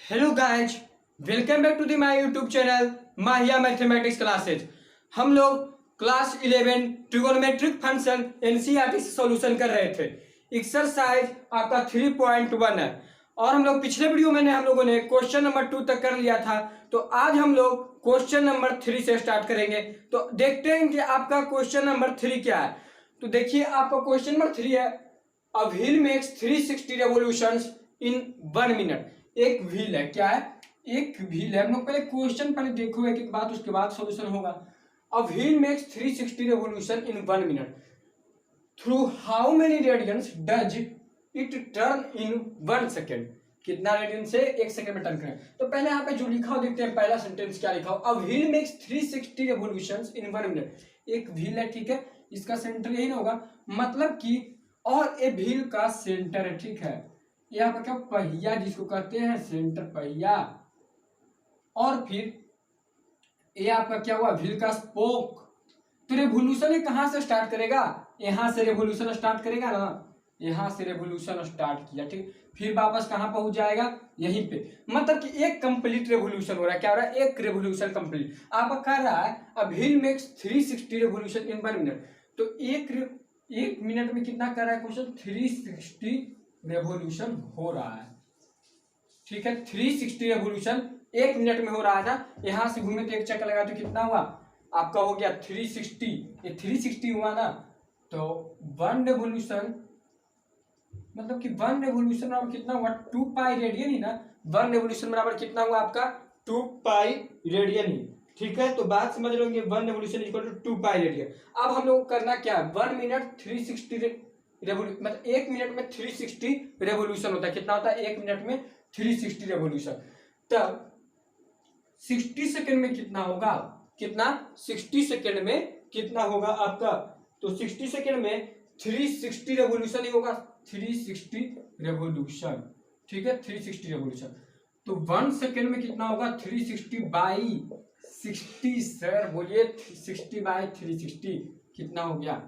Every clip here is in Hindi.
Hello guys, welcome back to the my YouTube channel Mahiya mathematics classes. हम लोग क्लास 11 ट्रिगोनोमेट्रिक फंक्शन एनसीईआरटी से सॉल्यूशन कर रहे थे। एक्सरसाइज आपका 3.1 है और हम लोग पिछले वीडियो में हम लोगों ने क्वेश्चन नंबर 2 तक कर लिया था। तो आज हम लोग क्वेश्चन नंबर 3 से स्टार्ट करेंगे। तो देखते हैं कि आपका क्वेश्चन नंबर 3 क्या है। तो देखिए, आपका क्वेश्चन नंबर 3 है, अ व्हील मेक्स 360 रेवोल्यूशंस इन 1 मिनट। एक व्हील है, क्या है? एक व्हील है। हम लोग पहले क्वेश्चन पहले देखो एक एक बात, उसके बाद सॉल्यूशन होगा। A wheel makes 360 revolution in 1 minute. Through how many radians does it turn in 1 second? कितना रेडियन से 1 सेकेंड में टर्न करें? तो पहले यहाँ पे जो लिखा हो देखते हैं, पहला सेंटेंस क्या लिखा हो। अ व्हील मेक्स 360 रेवोल्यूशंस इन 1 मिनट। एक व्हील है, ठीक है, इसका सेंटर यही ना होगा, मतलब कि और ए व्हील का सेंटर है, ठीक है। यहाँ पर क्या पहिया जिसको कहते हैं, सेंटर पहिया। और फिर ये आपका क्या हुआ, व्हील का स्पोक। तो रेवोल्यूशन ये कहां से स्टार्ट करेगा? यहां से रेवोल्यूशन स्टार्ट करेगा ना, यहां से रेवोल्यूशन स्टार्ट किया, ठीक। फिर वापस कहां पहुंच जाएगा? यहीं पे। मतलब कि एक कंप्लीट रेवोल्यूशन हो रहा है। क्या हो रहा है? एक रेवोल्यूशन कंप्लीट। आपका कह रहा है अ wheel makes 360 revolution in 1 minute. तो एक मिनट में कितना कर रहा है क्वेश्चन? 360 रेवोल्यूशन हो रहा है, ठीक है। 360 रेवोल्यूशन 1 मिनट में हो रहा था। यहां से घूमे तो एक चक्कर लगा तो कितना हुआ आपका? हो गया 360। ये 360 हुआ ना, तो 1 रेवोल्यूशन मतलब कि 1 रेवोल्यूशन बराबर कितना हुआ? 2 पाई रेडियन ही ना। 1 रेवोल्यूशन बराबर कितना हुआ आपका? 2 पाई रेडियन ही, ठीक है। तो बात समझ रहे होंगे, 1 revolution equal to 2 pi radian. अब हम लोग करना क्या है? 1 मिनट 360 रेवोल्यूशन, मतलब 1 मिनट में 360 रेवोल्यूशन होता है। कितना होता है 1 मिनट में? 360 रेवोल्यूशन। तब 60 सेकेंड में कितना होगा? कितना? 60 सेकेंड में कितना होगा आपका? तो 60 सेकेंड में 360 रेवोल्यूशन ही होगा। 360 रेवोल्यूशन, ठीक है, 360 रेवोल्यूशन। तो 1 सेकेंड में कितना होगा? 360 बाई 60। सर बोलिए, 60 बाई 360 कितना हो गया?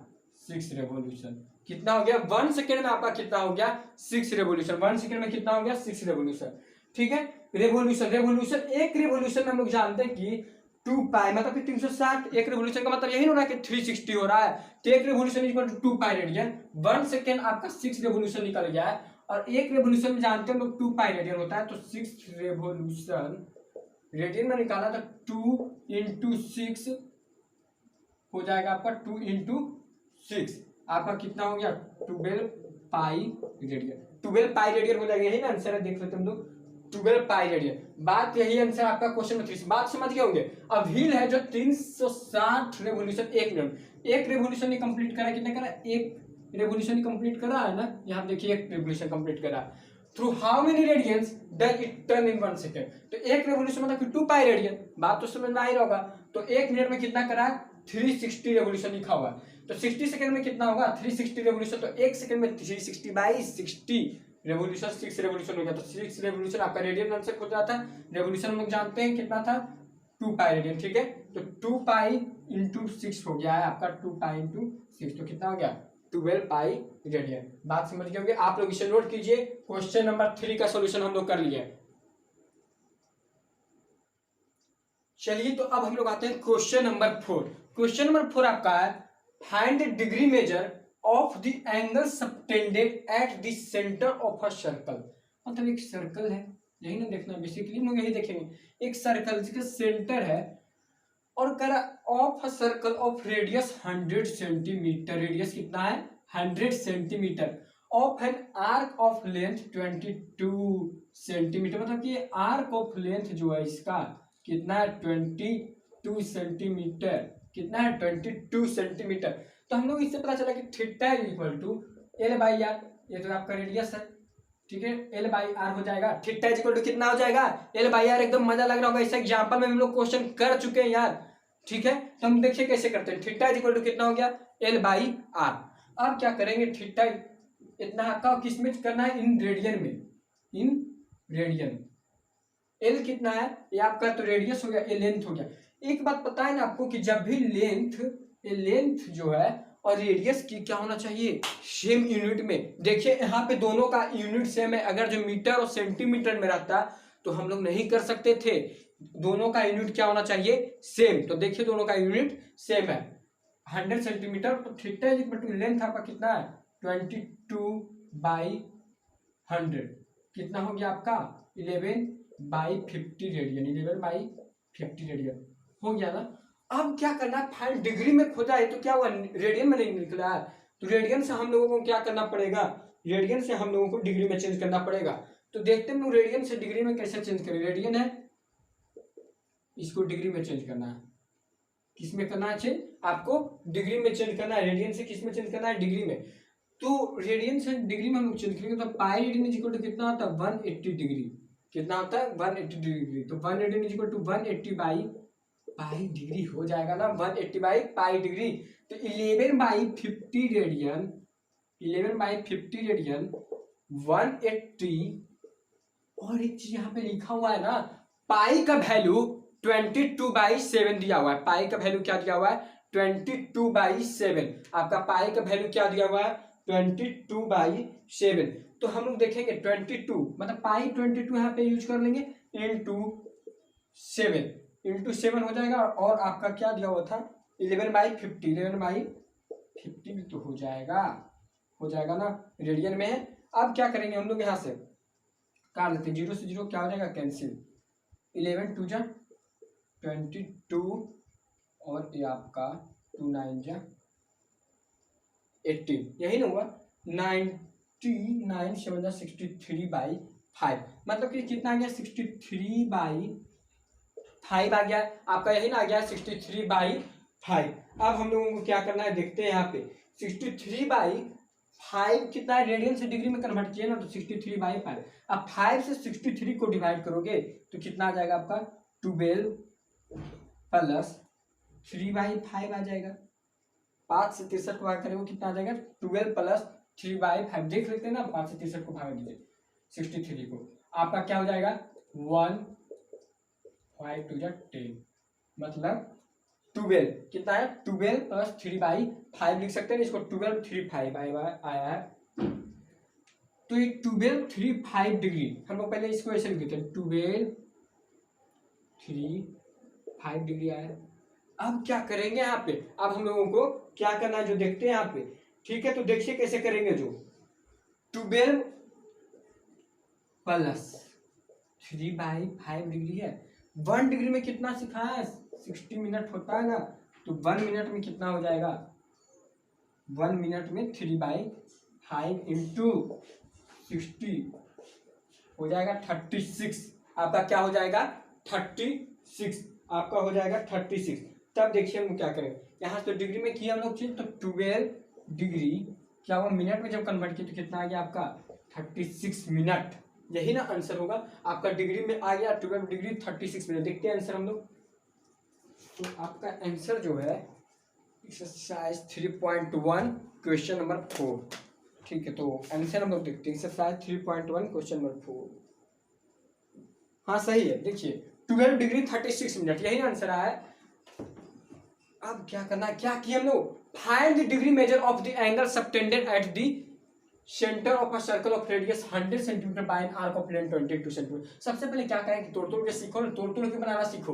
6 रेवोल्यूशन। कितना हो गया? 1 सेकेंड में आपका कितना हो गया? 6 रेवोल्यूशन। 1 सेकेंड में कितना हो गया? 6 रेवोल्यूशन, ठीक है। रेवोल्यूशन एक रेवोल्यूशन में हम लोग जानते हैं कि 2 पाई मतलब कि 360। एक रेवोल्यूशन का मतलब यही हो रहा है कि 360 हो रहा है। तो एक revolution equal to 2 pi radian. 1 second आपका 6 रेवोल्यूशन निकल गया है। और एक रेवोल्यूशन में जानते हैं हम लोग 2 पाई रेडियन होता है। तो 6 रेवोल्यूशन रेडियन में निकाला तो 2 इंटू 6 हो जाएगा आपका। 2 इंटू 6 आपका कितना हो गया? 12 पाई रेडियन। 12 पाई रेडियन हो जाएगा, यही ना आंसर है, देख लेते हम लोग। 12 पाई रेडियन, बात यही आंसर आपका क्वेश्चन नंबर 3। बात समझ गए होंगे। अब व्हील है जो 360 रेवोल्यूशन 1 मिनट, एक रेवोल्यूशन ही कंप्लीट करा। कितना करा? एक रेवोल्यूशन ही कंप्लीट करा है ना। यहाँ देखिए, एक रेवोल्यूशन कंप्लीट करा। Through how many radians does it turn in 1 second? तो एक रेवोल्यूशन मतलब कि 2 पाई रेडियन। बात तो समझ में आ ही होगा। तो 1 मिनट में कितना करा? 360 रेवोल्यूशन लिखा हुआ। तो 60 सेकंड में कितना होगा? 360 रेवोल्यूशन। तो 1 सेकंड में 360 बाई 60 रेवोल्यूशन, 6 रेवोल्यूशन हो गया। तो 6 रेवोल्यूशन आपका रेडियन आंसर हो जाता है। रेवोल्यूशन हम लोग जानते हैं कितना था? 2 पाई रेडियन, ठीक है। तो 2 पाई इंटू 6 हो गया है आपका। 2 पाई इंटू 6 तो कितना हो गया? 12 पाई रेडियन। बात समझ गए होंगे। आप लोग इसे नोट कीजिए। क्वेश्चन नंबर 3 का सॉल्यूशन हम लोग कर लिए। चलिए, तो अब हम लोग आते हैं क्वेश्चन नंबर 4। क्वेश्चन नंबर 4 आपका है, find the degree measure of the angle subtended at the centre of a circle. मतलब एक सर्कल है, यही ना देखना बेसिकली, हम लोग यही देखेंगे। एक सर्कल जिसका सेंटर है और करा of a circle of radius 100 centimetre. Radius कितना है? 100 centimetre. Of an arc of length 22 centimetre. मतलब कि आर्क ऑफ लेंथ जो है इसका कितना है? 22 सेंटीमीटर। कितना है? 22 सेंटीमीटर। तो हम लोग इससे पता चला कि theta equal to L by R. ये तो आपका रेडियस है, ठीक है। एल बाई आर हो जाएगा। थीटा इक्वल टू कितना हो जाएगा? L by R. एकदम मजा लग रहा होगा, इस एग्जाम्पल में हम लोग क्वेश्चन कर चुके हैं यार, ठीक है। तो हम देखिए कैसे करते हैं। थीटा इक्वल टू कितना हो गया? L by R. अब क्या करेंगे? थीटा इतना आपका किस में करना है? इन रेडियन में, इन रेडियन। एल कितना है? ये आपका तो रेडियस हो गया, ये लेंथ हो गया। एक बात पता है ना आपको कि जब भी लेंथ जो है और रेडियस की क्या होना चाहिए? सेम यूनिट में। देखिए यहाँ पे दोनों का यूनिट सेम है। अगर जो मीटर और सेंटीमीटर में रहता तो हम लोग नहीं कर सकते थे। दोनों का यूनिट क्या होना चाहिए, सेम। तो देखिए दोनों का यूनिट सेम है, 100 सेंटीमीटर। तो theta is equal to length आपका कितना है, 22/100, कितना हो गया आपका 11/50 रेडियन, 11/50 रेडियन हो गया ना। अब क्या करना है, फाइंड डिग्री में खोजा है तो क्या हुआ, रेडियन में नहीं निकला है। तो रेडियन से हम लोगों को क्या करना पड़ेगा, रेडियन से हम लोगों को डिग्री में चेंज करना पड़ेगा। तो देखते हैं हम लोग रेडियन से डिग्री में कैसे चेंज करें। रेडियन है, इसको डिग्री में चेंज करना है। किस में करना है चेंज, आपको डिग्री में चेंज करना है। रेडियन से किस में चेंज करना है, डिग्री में। तो रेडियन से डिग्री में हम लोग चेंज करेंगे तो pi radian is equal to कितना होता है, 180 डिग्री। कितना होता है, 180 डिग्री। तो 1 radian is equal to 180 by pi degree हो जाएगा ना, 180 बाई पाई डिग्री। तो 11/50 रेडियन, 11/50 रेडियन 180। और एक चीज यहाँ पे लिखा हुआ है ना, पाई का वैल्यू 22/7 दिया हुआ है। पाई का वैल्यू क्या दिया हुआ है, 22/7। आपका पाई का वैल्यू क्या दिया हुआ है, 22/7। तो हम लोग देखेंगे 22 मतलब पाई 22 यहाँ पे यूज कर लेंगे, इंटू 7 हो जाएगा। और आपका क्या दिया हुआ था 11/50, 11/50 भी तो हो जाएगा ना, रेडियन में है। अब क्या करेंगे हम लोग, यहाँ से काट लेते हैं, 0 से 0 क्या हो जाएगा, कैंसिल। 11 2 जा 22 और ये आपका 2 9 जा 18, यही ना हुआ। 99 7 जा 63/5, मतलब कि कितना आ गया, 63/5 आ गया। आपका यही ना आ गया 63/5। अब हम लोगों को क्या करना है, देखते हैं यहाँ पे 63/5 कितना है, रेडियन से डिग्री में कन्वर्ट किया ना, तो 63/5। अब 5 से 63 को डिवाइड करोगे तो कितना आ जाएगा आपका 12 प्लस 3/5 आ जाएगा। 5 से 63 को भाग करेंगे कितना आ जाएगा, 12 प्लस 3/5। देख लेते हैं ना, 5 से 63 को भाग दीजिए 63 को, आपका क्या हो जाएगा 1 5 2 10, मतलब 12 कितना है, 12 प्लस 3/5 लिख सकते हैं, इसको 12 3/5 आया है। तो ये 12 3/5 डिग्री, हम लोग पहले इसको ऐसे लिख देते हैं, 12 3/5 डिग्री आया। अब क्या करेंगे यहाँ पे, अब हम लोगों को क्या करना है जो देखते हैं यहाँ पे, ठीक है। तो देखिए कैसे करेंगे, जो 12 प्लस 3/5 डिग्री है, 1 डिग्री में कितना सिखाया है, 60 मिनट होता है ना। तो 1 मिनट में कितना हो जाएगा, 1 मिनट में 3/5 इंटू 60 हो जाएगा 36। आपका क्या हो जाएगा 36, आपका हो जाएगा 36। तब देखिए हम क्या करें, यहाँ तो डिग्री में किया हम लोग चीज, तो 12 डिग्री क्या हुआ, मिनट में जब कन्वर्ट किया तो कितना आ गया आपका 36 मिनट। यही ना आंसर होगा आपका, डिग्री में आ गया 12 डिग्री 36 मिनट। देखते हैं आंसर हम लोग। तो आपका आंसर जो है एक्सरसाइज 3.1 क्वेश्चन नंबर 4, ठीक है। तो आंसर हम लोग देखते हैं, एक्सरसाइज 3.1 क्वेश्चन नंबर 4। हाँ सही है, देखिए 12 डिग्री 36 मिनट, यही आंसर आया है। अब क्या करना है, क्या किया हम लोग, find the degree measure of the angle subtended at the centre of a circle of radius 100 centimetre bye an arc of length 22 centimetre. सबसे पहले क्या करें कि तोड़ तोड़ के सीखो, तोड़ तोड़ के बनाना सीखो।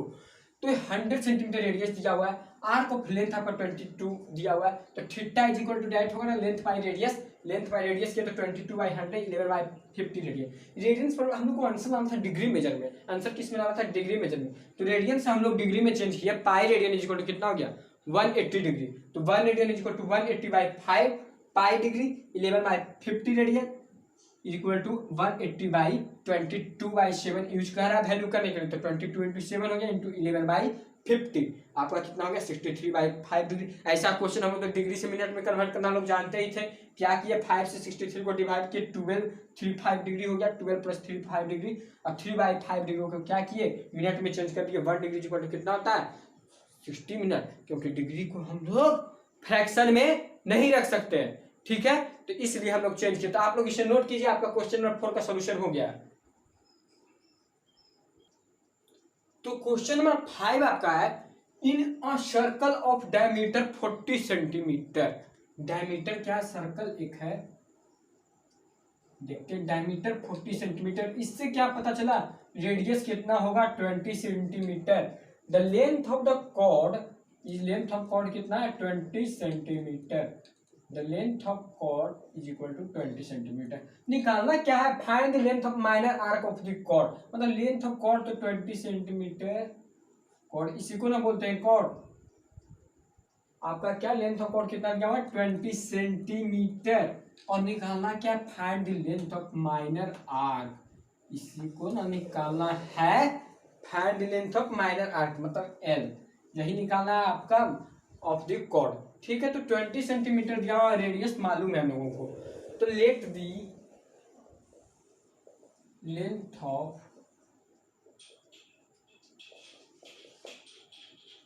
तो 100 सेंटीमीटर रेडियस दिया हुआ है, आर्क ऑफ लेंथ आपका 22 दिया हुआ है, तो theta is equal to direct होगा ना length by radius, length by radius किया तो 22/100 11/50 रेडियन। रेडियंस पर हम लोग को आंसर आना था डिग्री मेजर में, आंसर किस में आना था, डिग्री मेजर में। तो रेडियन से हम लोग डिग्री में चेंज किया, pi radian is equal to कितना हो गया 180 डिग्री। तो 1 radian is equal to 180/5 pi degree, 11/50 radian equal to 180/22/7 use कर रहा है वैल्यू करने के लिए। तो 22 इंटू 7 हो गया इंटू 11/50, आपका कितना हो गया 63/5 डिग्री। ऐसा क्वेश्चन हम लोग डिग्री से मिनट में कन्वर्ट करना लोग जानते ही थे। क्या किया, 5 से 63 को डिवाइड किए, 12 3/5 डिग्री हो गया, 12 प्लस 3/5 डिग्री। अब 3/5 डिग्री को क्या किए, मिनट में चेंज कर दिए, 1 डिग्री इक्वल टू कितना होता है 60 मिनट, क्योंकि डिग्री को हम लोग फ्रैक्शन में नहीं रख सकते हैं, ठीक है। तो इसलिए हम लोग चेंज किए। तो आप लोग इसे नोट कीजिए, आपका क्वेश्चन नंबर 4 का सॉल्यूशन हो गया। तो क्वेश्चन नंबर 5 आपका है, in a circle of diameter 40 centimetre. Diameter क्या, सर्कल एक है, देखते हैं, डायमीटर 40 सेंटीमीटर, इससे क्या पता चला रेडियस कितना होगा 20 centimetre. The length of the chord is, length of chord कितना है 20 centimetre. The length of chord is equal to 20 centimetre. निकालना क्या है, find the length of minor arc of the chord, मतलब लेंथ ऑफ कॉर्ड तो 20 सेंटीमीटर, कॉर्ड इसी को ना बोलते हैं कॉर्ड। आपका क्या लेंथ ऑफ कॉर्ड कितना दिया हुआ 20 सेंटीमीटर, और निकालना क्या, find the length of minor arc, इसी को ना निकालना है, find the length of minor arc मतलब एल, यही निकालना है आपका ऑफ द कॉर्ड। ठीक है, तो 20 सेंटीमीटर दिया हुआ, रेडियस मालूम है हम लोगों को, तो let the length of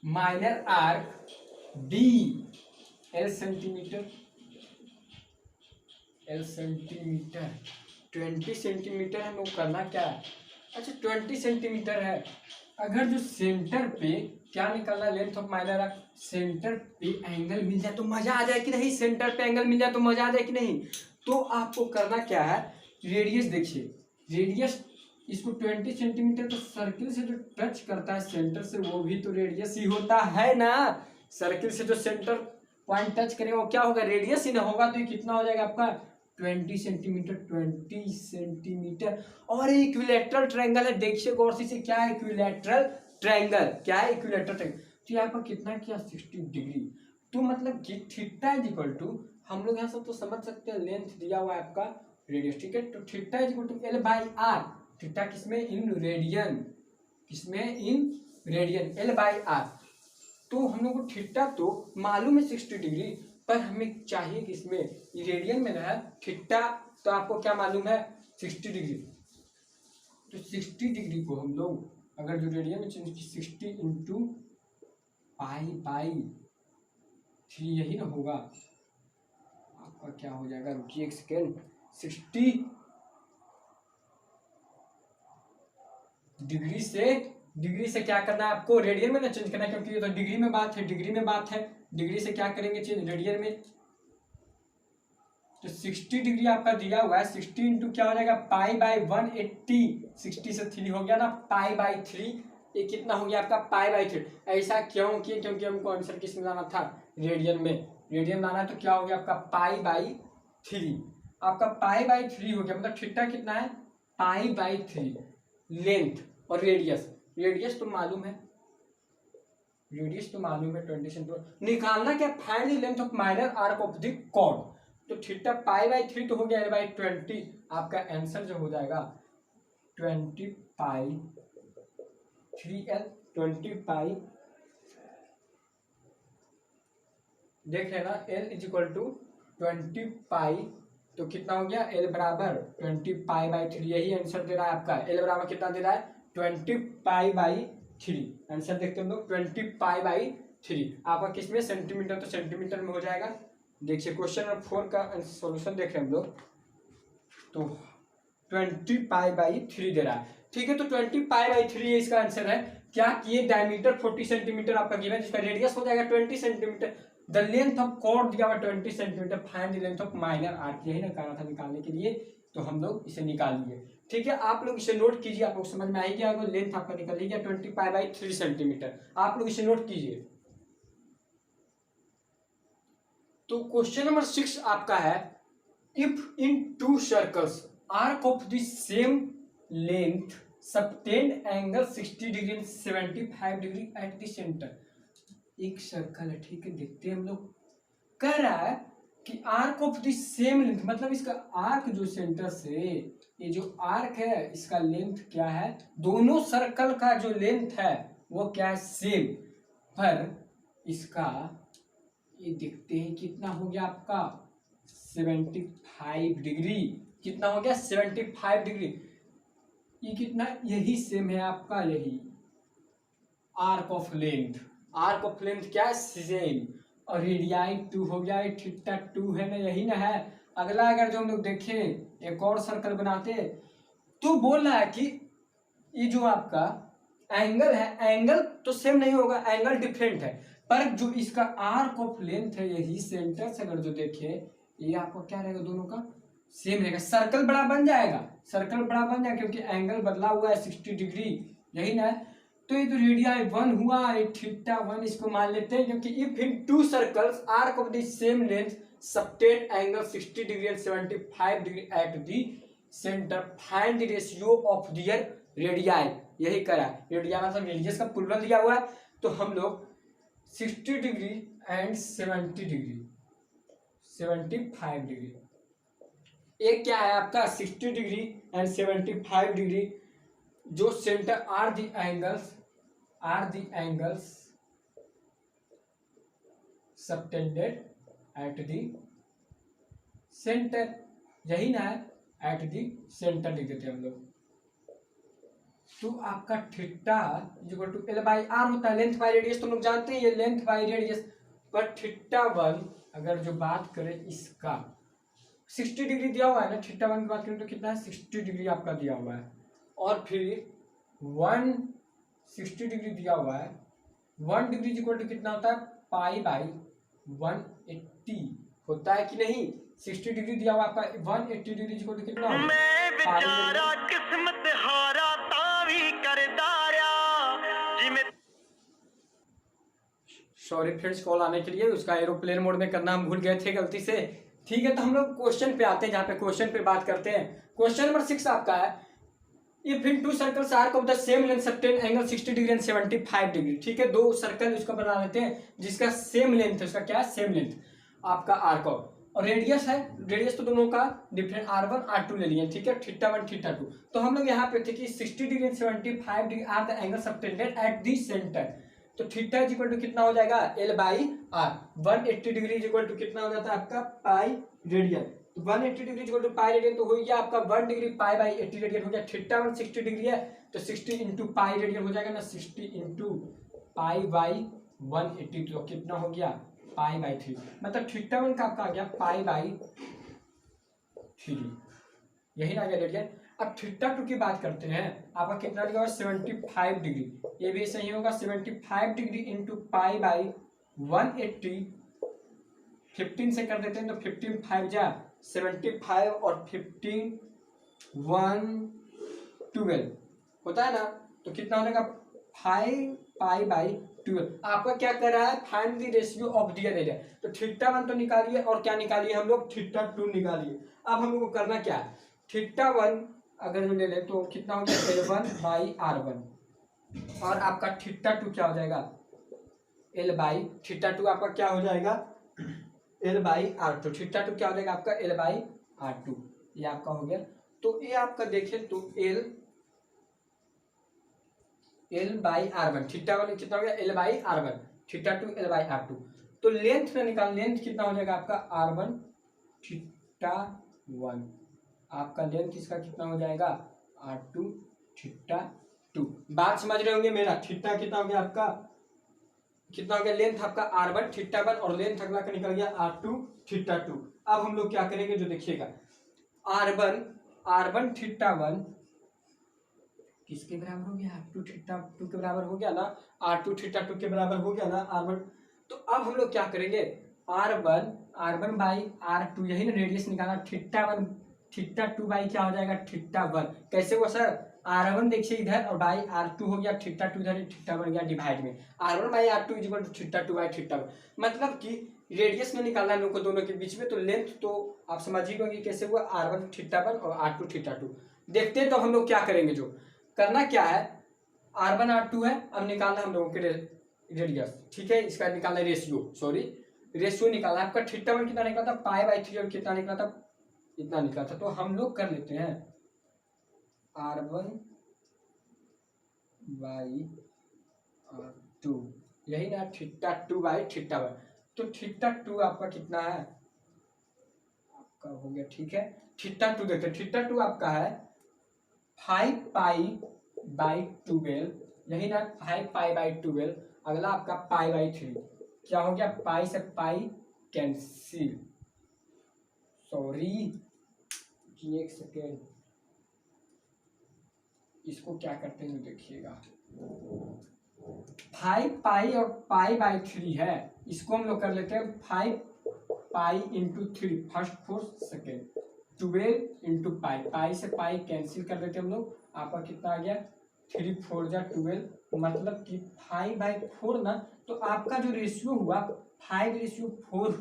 minor arc D L centimetre, L centimetre, 20 centimetre हम लोग करना क्या है, अच्छा 20 सेंटीमीटर है, अगर जो सेंटर पे क्या निकालना length of minor arc, centre पे एंगल मिल जाए तो मजा आ जाए कि नहीं, सेंटर पे एंगल मिल जाए तो मजा आ जाए कि नहीं। तो आपको करना क्या है, रेडियस देखिए, रेडियस इसको 20 सेंटीमीटर, तो सर्किल से जो टच करता है सेंटर से वो भी तो रेडियस ही होता है ना, सर्किल से जो सेंटर पॉइंट टच करेगा वो क्या होगा, रेडियस ही ना होगा, तो ये कितना हो जाएगा आपका 20 सेंटीमीटर, 20 सेंटीमीटर। और इक्विलैटरल ट्रायंगल है, देखिए गौर से, क्या है इक्विलैटरल ट्रायंगल, क्या है इक्विलैटरल ट्रायंगल, तो यहाँ पर कितना किया 60 डिग्री, तो मतलब कि थीटा इज इक्वल टू, हम लोग यहाँ से तो समझ सकते हैं लेंथ दिया हुआ है आपका, रेडियस, ठीक है, तो theta is equal to L by R, theta किसमें इन रेडियन, किसमें in radian, L by R. तो हम लोग को थीटा तो मालूम है 60 डिग्री, पर हमें चाहिए किसमें, रेडियन में ना थीटा, तो आपको क्या मालूम है 60 डिग्री, तो 60 डिग्री को हम लोग अगर जो रेडियन में चेंज की 60 इंटू पाई बाई 3, यही ना होगा आपका, क्या हो जाएगा, रुकिए एक सेकेंड, 60 डिग्री से क्या करना है आपको, रेडियन में ना चेंज करना है, क्योंकि ये तो डिग्री में बात है, डिग्री में बात है, डिग्री से क्या करेंगे चेंज रेडियन में, तो 60 डिग्री आपका दिया हुआ है, 60 इंटू क्या हो जाएगा पाई बाई 180, 60 से 3 हो गया ना, पाई बाई 3, ये कितना हो गया आपका पाई बाई 3। ऐसा क्यों किया, क्योंकि हमको आंसर किस में लाना था, रेडियन में, रेडियन लाना है, तो क्या हो गया आपका पाई बाई 3, आपका पाई बाई 3 हो गया, मतलब थीटा कितना है पाई बाई 3, लेंथ और रेडियस, रेडियस तो मालूम है, रेडियस तो मालूम है 20 सेंटीमीटर, निकालना क्या, find the length of minor arc of the chord, तो थीटा पाई बाई 3 तो हो गया एल बाई 20, आपका आंसर जो हो जाएगा 20 पाई 3L, 20 पाई, देख लेना L इज इक्वल टू 20 पाई, तो कितना हो गया L बराबर 20 पाई बाई 3, यही आंसर दे रहा है आपका, L बराबर कितना दे रहा है 20 पाई बाई 3, आंसर देखते हैं हम लोग 20 पाई बाई 3, आपका किसमें सेंटीमीटर, तो सेंटीमीटर में हो जाएगा। देखिए क्वेश्चन नंबर 4 का सॉल्यूशन देख रहे हैं हम लोग, तो 20 पाई बाई 3 दे रहा है, ठीक है, तो 20 पाई बाई 3 इसका आंसर है। क्या किए, डायमीटर 40 सेंटीमीटर आपका गिवन, जिसका रेडियस हो जाएगा 20 centimetre, the length of chord दिया हुआ 20 centimetre, find the length of minor arc, यही ना कहा था निकालने के लिए, तो हम लोग इसे निकाल लिए। ठीक है, आप लोग इसे नोट कीजिए, आप लोग समझ में आई गया, लेंथ आपका निकल गया 20 पाई बाई 3 सेंटीमीटर, आप लोग इसे नोट कीजिए। तो क्वेश्चन नंबर 6 आपका है, if in two circles arc of the same length subtend angle 60 degree and 75 degree at the centre, एक सर्कल है, ठीक है, देखते हैं हम लोग, कह रहा है कि arc of the same length, मतलब इसका आर्क जो सेंटर से, ये जो आर्क है इसका लेंथ क्या है, दोनों सर्कल का जो लेंथ है वो क्या है सेम, पर इसका ये देखते हैं कितना हो गया आपका 75 डिग्री, कितना हो गया 75 डिग्री, ये कितना, यही सेम है आपका, यही arc of length, arc of length क्या है सेम, और रेडियाई 2 हो गया, ये थीटा 2 है ना, यही ना है। अगला अगर जो हम लोग देखें एक और सर्कल बनाते, तो बोल रहा है कि ये जो आपका एंगल है, एंगल तो सेम नहीं होगा, एंगल डिफरेंट है, पर जो इसका आर्क ऑफ लेंथ है, यही सेंटर से अगर जो देखे, ये आपको क्या रहेगा दोनों का सेम रहेगा। सर्कल बड़ा बन जाएगा, सर्कल बड़ा बन जाएगा क्योंकि एंगल बदला हुआ है 60 डिग्री, यही ना। तो ये तो रेडियाई 1 हुआ, ये थीटा 1 इसको मान लेते हैं, क्योंकि if in two circles arc of the same length subtend angle 60 degree and 75 degree at the centre find the ratio of their radii. यही करा, रेडिया मतलब रेडियस का प्लूरल दिया हुआ है, तो हम लोग 60 डिग्री एंड 70 डिग्री 75 डिग्री, एक क्या है आपका 60 डिग्री एंड 75 डिग्री, जो centre are the angles subtended at the centre, यही ना है, एट द सेंटर लिख देते हैं हम लोग। तो आपका theta equal to L by R होता है, लेंथ बाई रेडियस तो लोग जानते हैं, ये लेंथ बाई रेडियस। पर थीटा 1 अगर जो बात करें इसका 60 डिग्री दिया हुआ है ना, थीटा 1 की बात करें तो कितना है 60 डिग्री आपका दिया हुआ है, और फिर 160 डिग्री दिया हुआ है। 1 डिग्री इक्वल टू कितना होता है पाई बाई 180 होता है कि नहीं। 60 डिग्री दिया हुआ आपका, 180 डिग्री इक्वल टू कितना होगा, किस्मत हारा तावी कर दारा जी में। सॉरी फ्रेंड्स, कॉल आने के लिए, उसका एरोप्लेन मोड में करना हम भूल गए थे गलती से। ठीक है, तो हम लोग क्वेश्चन पे आते हैं, जहाँ पे क्वेश्चन पे बात करते हैं। क्वेश्चन नंबर 6 आपका है, if in two circles arc of the same length subtend angle 60 degree and 75 degree. ठीक है, दो सर्कल इसको बना लेते हैं जिसका सेम लेंथ है, उसका क्या है सेम लेंथ आपका आर्क ऑफ, और रेडियस है, रेडियस तो दोनों का डिफरेंट R1 R2 ले लिए। ठीक है, थीटा 1 थीटा 2। तो हम लोग यहाँ पे थे कि 60 degree and 75 degree are the angle subtended at the centre. तो थीटा इज इक्वल टू कितना हो जाएगा L by R. 180 degree is equal to कितना हो जाता है आपका पाई रेडियन। तो 180 degree is equal to pi radian, तो हो गया आपका 1 डिग्री पाई बाई 80 रेडियन हो गया। थीटा 1 60 डिग्री है तो 60 इंटू पाई रेडियन हो जाएगा ना, 60 इंटू पाई बाई 180, तो कितना हो गया पाई बाई 3। मतलब थीटा 1 का आपका आ गया पाई बाई 3, यही आ गया रेडियन। अब थीटा 2 की बात करते हैं, आपका कितना लिखा हुआ 75 डिग्री, ये भी सही होगा। 75 डिग्री इंटू पाई बाई 180, 15 से कर देते हैं तो 15 5 जा 75 और 15 1 12 होता है ना, तो कितना हो जाएगा 5 पाई बाई 12। आपका क्या कर रहा है find the ratio of their area. तो थीटा 1 तो निकालिए, और क्या निकालिए हम लोग थीटा 2 निकालिए। अब हम लोग को करना क्या है, थीटा 1 अगर ले ले तो कितना हो गया L1 बाई R1, और आपका थीटा 2 क्या हो जाएगा L बाई थीटा 2 आपका क्या हो जाएगा L बाई R2। थीटा 2 क्या हो जाएगा आपका L बाई R2, ये आपका हो गया। तो ये आपका देखें तो L बाई R1, थीटा 1 कितना हो गया L by R1, theta 2 L by R2। तो लेंथ में निकाल, लेंथ कितना हो जाएगा आपका R1 थीटा 1, आपका लेंथ इसका कितना हो जाएगा R2 थीटा 2। बात समझ रहे होंगे मेरा। थीटा कितना हो गया आपका, कितना हो गया लेंथ आपका R1 थीटा 1, और लेंथ अगला का निकल गया R2 थीटा 2। अब हम लोग क्या करेंगे जो देखिएगा, R1 थीटा 1 किसके बराबर हो गया R2 थीटा 2 के बराबर हो गया ना, R2 थीटा 2 के बराबर हो गया ना R1। तो अब हम लोग क्या करेंगे R1 बाई R2, यही ना रेडियस निकालना। थीटा 1 थीटा 2 बाई क्या हो जाएगा थीटा 1, कैसे हुआ सर R1 देखिए इधर और बाई R2 हो गया, थीटा 2 इधर, थीटा 1 गया डिवाइड में। R1 by R2 equal to theta 2 by theta 1, मतलब कि रेडियस में निकालना है लोग को दोनों के बीच में। तो लेंथ तो आप समझिएगा कि कैसे हुआ R1 थीटा 1 और R2 थीटा 2। देखते हैं तो हम लोग क्या करेंगे, जो करना क्या है R1 R2 है, अब निकालना हम लोगों के रेडियस। ठीक है, इसका निकालना रेशियो निकालना। आपका थीटा 1 कितना निकला था पाई बाई 3, और कितना निकला था इतना निकला था। तो हम लोग कर लेते हैं R1 बाई R2, यही ना थीटा 2 बाई थीटा 1। तो थीटा 2 आपका कितना है आपका हो गया। ठीक है, थीटा 2 देखते हैं, थीटा 2 आपका है 5 पाई बाई 12, यही ना 5 पाई बाई 12। अगला आपका पाई बाई 3, क्या हो गया पाई से पाई कैंसिल, सॉरी एक सेकेंड, इसको क्या करते हैं देखिएगा, 5 पाई और पाई बाई 3 है, इसको हम लोग कर लेते हैं 5 pi into 3 first fourth second, 12 into pi, pi से पाई कैंसिल कर देते हम लोग, आपका कितना आ गया 3 4 जा 12, मतलब कि 5/4 ना, तो आपका जो रेशियो हुआ 5:4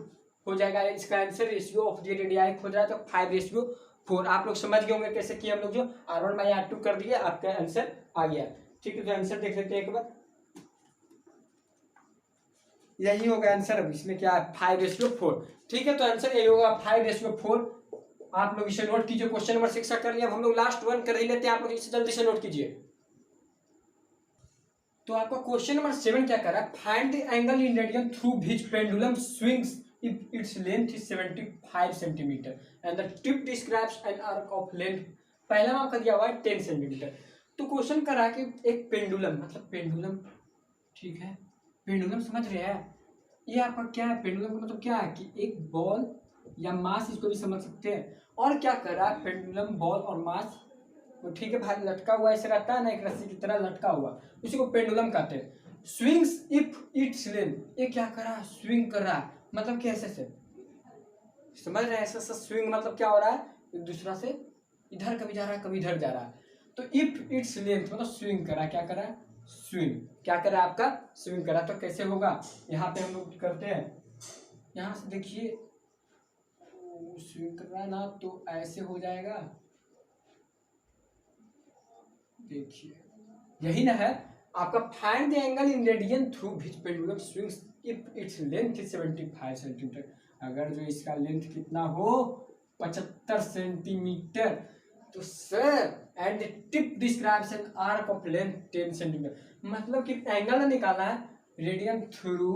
हो जाएगा। इसका answer ratio of the radii हो जाए तो 5:4। आप लोग समझ गए होंगे कैसे किए हम लोग, जो R1/R2 कर दिए, आपका आंसर आ गया। ठीक है, तो आंसर देख लेते हैं एक बार, यही होगा आंसर। अब इसमें क्या है 5:4। ठीक है, तो आंसर यही होगा 5:4। आप लोग इसे नोट कीजिए। क्वेश्चन नंबर 6 कर लिया। अब हम लोग लास्ट वन कर ही लेते हैं, आप लोग इसे जल्दी से नोट कीजिए। तो आपका क्वेश्चन नंबर 7 क्या कर रहा है, find the angle in radian through which pendulum swings if its length is 75 cm and the tip describes an arc of length, पहला में आपका दिया हुआ है 10 सेंटीमीटर। तो क्वेश्चन करा कि एक पेंडुलम, मतलब पेंडुलम, ठीक है, पेंडुलम समझ रहे हैं, ये आपका क्या है, पेंडुलम का मतलब क्या है कि एक बॉल या मास, इसको भी समझ सकते हैं। और क्या कर रहा है पेंडुलम, बॉल और मास, तो ठीक है भाई, लटका हुआ ऐसे रहता है ना, एक रस्सी की तरह लटका हुआ, उसी को पेंडुलम कहते हैं। स्विंग्स इफ इट्स लेंथ, ये क्या कर रहा है, स्विंग कर रहा है, मतलब कि ऐसे से, समझ रहे हैं, ऐसे से स्विंग मतलब क्या हो रहा है, एक दूसरा से इधर कभी जा रहा है कभी इधर जा रहा है। तो इफ इट्स लेंथ मतलब स्विंग कर रहा है, क्या कर रहा है, स्विंग, क्या कर रहा है आपका, स्विंग कर रहा है। तो कैसे होगा, यहाँ पे हम लोग करते हैं, यहाँ से देखिए स्विंग कर रहा है ना, तो ऐसे हो जाएगा, देखिए यही ना है आपका, find the angle in radian through which pendulum swings if its length is 75 centimetre. अगर जो इसका लेंथ कितना हो 75 सेंटीमीटर, तो sir and the tip describes an arc of length 10 centimetre, मतलब कि एंगल निकालना है रेडियन थ्रू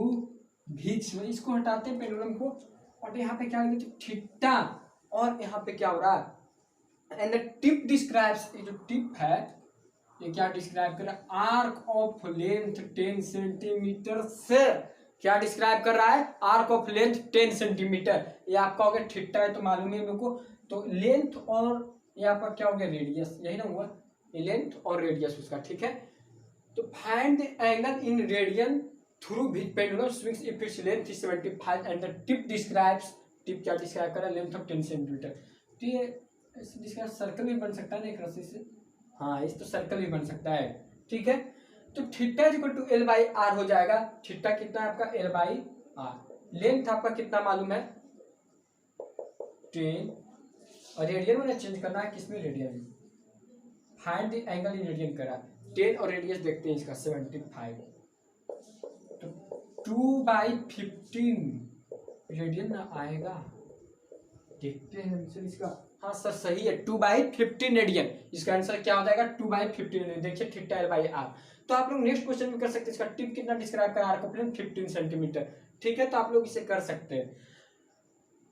व्हिच, इसको हटाते हैं पेंडुलम को, और यहाँ पे क्या लिखते थीटा, और यहाँ पे क्या हो रहा है, एंड द टिप डिस्क्राइब्स, ये जो टिप है ये क्या डिस्क्राइब कर रहा है, आर्क ऑफ लेंथ 10 सेंटीमीटर से, क्या डिस्क्राइब कर रहा है, आर्क ऑफ लेंथ 10 सेंटीमीटर। ये आपका हो गया थीटा है तो मालूम है मेरे को, तो लेंथ और ये आपका क्या हो गया, रेडियस, यही ना हुआ, ये लेंथ और रेडियस उसका, ठीक है। तो find the angle in radian through which pendulum swings if its length is 75 and the tip describes, tip क्या डिस्क्राइब कर रहा है, लेंथ ऑफ 10 सेंटीमीटर। तो ये जिसका सर्कल भी बन सकता है ना एक रस्सी से, हाँ इस तो सर्कल भी बन सकता है, ठीक है। तो theta is equal to L/R हो जाएगा। थीटा कितना है आपका, L/R। लेंथ आपका कितना मालूम है 10, और रेडियन में चेंज करना है, किसमें, रेडियन में। Find the angle in radian करा, 10 और रेडियस देखते हैं इसका 75, तो 2/15 रेडियन ना आएगा, देखते हैं आंसर इसका, हाँ सर सही है 2/15 रेडियन, इसका आंसर क्या हो जाएगा 2/15 रेडियन। देखिए थीटा L/R। तो आप लोग नेक्स्ट क्वेश्चन में कर सकते हैं, इसका टिप कितना डिस्क्राइब कर, आर्क ऑफ लेंथ 15 सेंटीमीटर, ठीक है। तो आप लोग इसे कर सकते हैं।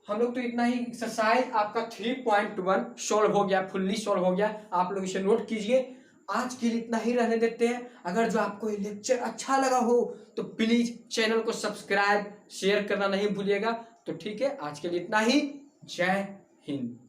हम लोग तो इतना ही, एक्सरसाइज आपका 3.1 सॉल्व हो गया, फुल्ली सॉल्व हो गया। आप लोग इसे नोट कीजिए। आज के लिए इतना ही रहने देते हैं। अगर जो आपको ये लेक्चर अच्छा लगा हो तो प्लीज चैनल को सब्सक्राइब शेयर करना नहीं भूलिएगा। तो ठीक है, आज के लिए इतना ही। जय हिंद।